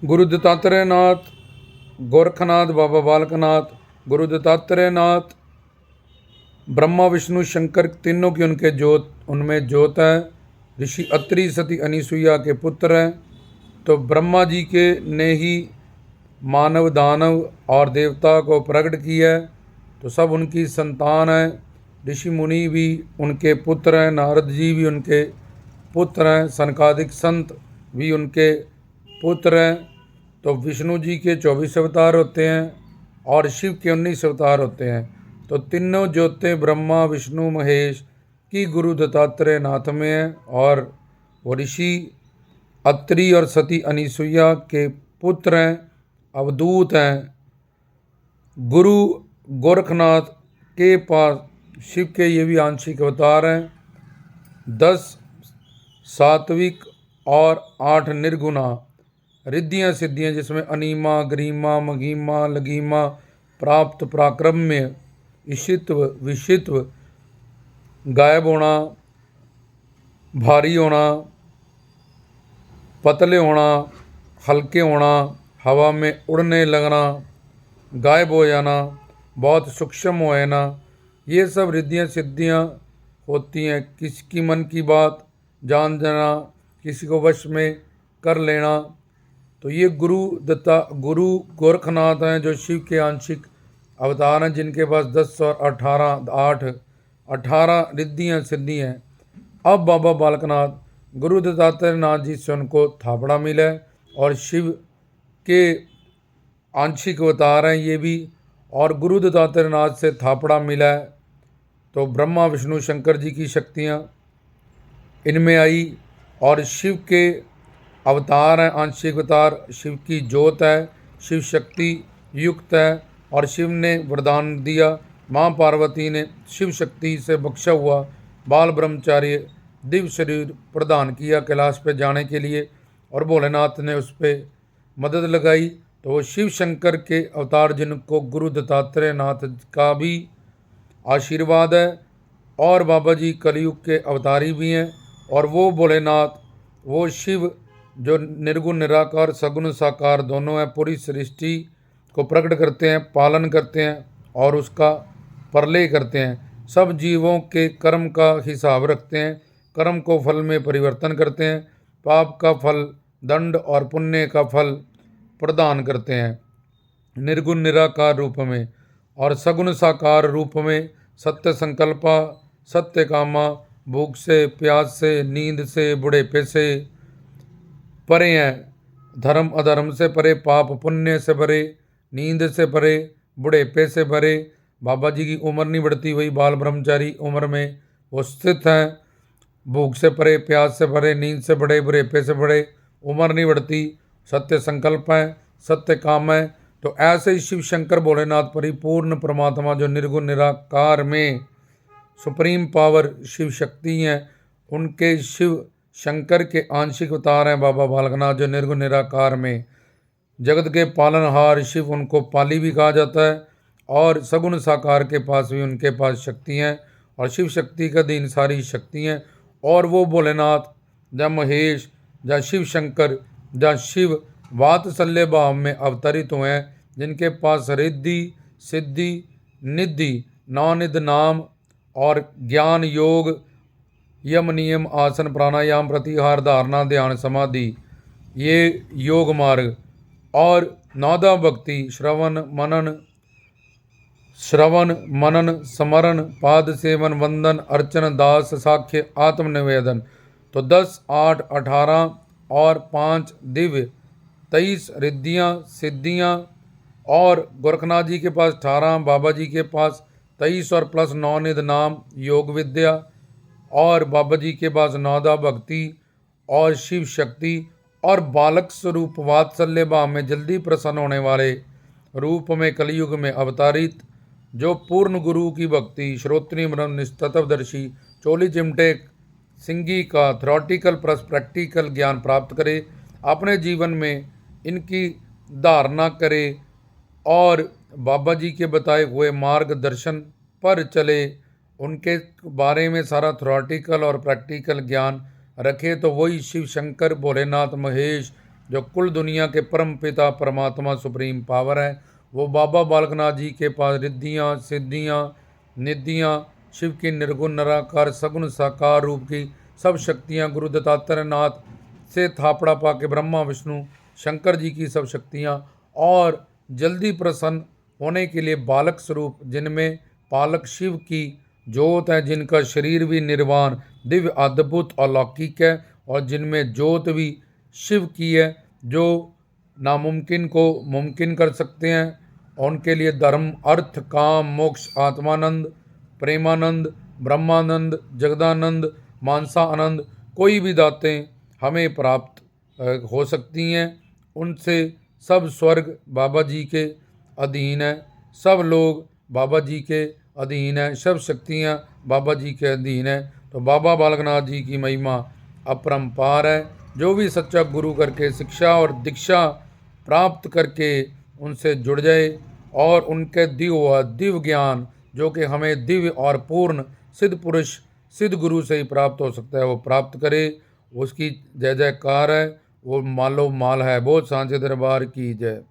गुरु दत्तात्रेय नाथ, गोरखनाथ बाबा बालकनाथ, गुरु दत्तात्रेय नाथ ब्रह्मा विष्णु शंकर तीनों की उनके ज्योत उनमें ज्योत है। ऋषि अत्रि सती अनिसुईया के पुत्र हैं। तो ब्रह्मा जी के ने ही मानव दानव और देवता को प्रकट किया है, तो सब उनकी संतान है। ऋषि मुनि भी उनके पुत्र हैं, नारद जी भी उनके पुत्र हैं, सनकादिक संत भी उनके पुत्र हैं। तो विष्णु जी के 24 अवतार होते हैं और शिव के 19 अवतार होते हैं। तो तीनों ज्योतें ब्रह्मा विष्णु महेश की गुरु दत्तात्रेय नाथ में है और वो ऋषि अत्रि और सती अनिसुईया के पुत्र हैं, अवधूत हैं। गुरु गोरखनाथ के पास शिव के ये भी आंशिक अवतार हैं। 10 सात्विक और 8 निर्गुणा रिद्धियाँ सिद्धियाँ, जिसमें अनीमा गरिमा मघिमा लगीमा प्राप्त प्राक्रम्य ईशित्व विशित्व गायब होना, भारी होना, पतले होना, हल्के होना, हवा में उड़ने लगना, गायब हो जाना, बहुत सूक्ष्म हो जाना, ये सब रिद्धियाँ सिद्धियाँ होती हैं। किसी की मन की बात जान जाना, किसी को वश में कर लेना। तो ये गुरु गोरखनाथ हैं जो शिव के आंशिक अवतार हैं, जिनके पास 10 और 18 रिद्धियाँ सिद्धियाँ हैं। अब बाबा बालकनाथ गुरु दत्तात्रेय नाथ जी से उनको थापड़ा मिला है और शिव के आंशिक अवतार हैं ये भी। और गुरु दत्तात्रेय नाथ से थापड़ा मिला है तो ब्रह्मा विष्णु शंकर जी की शक्तियाँ इनमें आई। और शिव के अवतार हैं, आंशिक अवतार शिव की ज्योत है, शिव शक्ति युक्त है। और शिव ने वरदान दिया, माँ पार्वती ने शिव शक्ति से बख्शा हुआ बाल ब्रह्मचार्य दिव्य शरीर प्रदान किया कैलाश पे जाने के लिए, और भोलेनाथ ने उस पर मदद लगाई। तो वो शिव शंकर के अवतार जिनको गुरु दत्तात्रेय नाथ का भी आशीर्वाद है। और बाबा जी कलयुग के अवतारी भी हैं। और वो भोलेनाथ, वो शिव जो निर्गुण निराकार सगुण साकार दोनों हैं, पूरी सृष्टि को प्रकट करते हैं, पालन करते हैं और उसका प्रलय करते हैं। सब जीवों के कर्म का हिसाब रखते हैं, कर्म को फल में परिवर्तन करते हैं, पाप का फल दंड और पुण्य का फल प्रदान करते हैं निर्गुण निराकार रूप में। और सगुण साकार रूप में सत्य संकल्पा सत्य कामा, भूख से प्यास से नींद से बुढ़ेपे से परे हैं, धर्म अधर्म से परे, पाप पुण्य से परे, नींद से परे, बुढ़ेपे से परे। बाबा जी की उम्र नहीं बढ़ती, वही बाल ब्रह्मचारी उम्र में वो स्थित हैं। भूख से परे, प्यास से परे, नींद से बड़े, बुढ़ेपे से बड़े, उम्र नहीं बढ़ती, सत्य संकल्प है, सत्य काम है। तो ऐसे ही शिव शंकर भोलेनाथ परिपूर्ण परमात्मा जो निर्गुण निराकार में सुप्रीम पावर शिव शक्ति हैं, उनके शिव शंकर के आंशिक अवतार हैं बाबा बालकनाथ जो निर्गुण निराकार में जगत के पालनहार शिव, उनको पाली भी कहा जाता है। और सगुण साकार के पास भी उनके पास शक्ति हैं और शिव शक्ति का अधीन सारी शक्ति हैं। और वो भोलेनाथ या महेश या शिव शंकर या शिव वात्सल्य भाव में अवतरित हुए हैं, जिनके पास रिद्धि सिद्धि निधि नवनिध नाम और ज्ञान योग यम नियम आसन प्राणायाम प्रतिहार धारणा ध्यान समाधि ये योग मार्ग और नादा भक्ति श्रवण मनन स्मरण पाद सेवन वंदन अर्चन दास साख्य आत्मनिवेदन। तो 10 8 18 और 5 दिव्य 23 रिद्धियाँ सिद्धियाँ। और गोरखनाथ जी के पास 18, बाबा जी के पास 23 और प्लस नवनिध नाम योग विद्या। और बाबा जी के पास नादा भक्ति और शिव शक्ति और बालक स्वरूप वात्सल्य भाव में जल्दी प्रसन्न होने वाले रूप में कलयुग में अवतारित जो पूर्ण गुरु की भक्ति श्रोत्रिय तत्वदर्शी चोली चिमटे सिंगी का थ्योरेटिकल प्लस प्रैक्टिकल ज्ञान प्राप्त करे, अपने जीवन में इनकी धारणा करे और बाबा जी के बताए हुए मार्गदर्शन पर चले, उनके बारे में सारा थ्योरेटिकल और प्रैक्टिकल ज्ञान रखे, तो वही शिव शंकर भोलेनाथ महेश जो कुल दुनिया के परम पिता परमात्मा सुप्रीम पावर है, वो बाबा बालकनाथ जी के पास रिद्धियाँ सिद्धियाँ निधियाँ शिव की निर्गुण निराकार सगुण साकार रूप की सब शक्तियाँ गुरु दत्तात्रेय नाथ से थापड़ा पाके ब्रह्मा विष्णु शंकर जी की सब शक्तियाँ और जल्दी प्रसन्न होने के लिए बालक स्वरूप जिनमें पालक शिव की ज्योत है, जिनका शरीर भी निर्वाण दिव्य अद्भुत अलौकिक है और जिनमें ज्योत भी शिव की है, जो नामुमकिन को मुमकिन कर सकते हैं। उनके लिए धर्म अर्थ काम मोक्ष आत्मानंद प्रेमानंद ब्रह्मानंद जगदानंद मानसा आनंद कोई भी दातें हमें प्राप्त हो सकती हैं। उनसे सब स्वर्ग बाबा जी के अधीन है, सब लोग बाबा जी के अधीन है, सब शक्तियाँ बाबा जी के अधीन है। तो बाबा बालकनाथ जी की महिमा अपरंपार है। जो भी सच्चा गुरु करके शिक्षा और दीक्षा प्राप्त करके उनसे जुड़ जाए और उनके दिव्य ज्ञान जो कि हमें दिव्य और पूर्ण सिद्ध पुरुष सिद्ध गुरु से ही प्राप्त हो सकता है, वो प्राप्त करे। उसकी जय जयकार है, वो मालो माल है। बहुत सांचे दरबार की जय।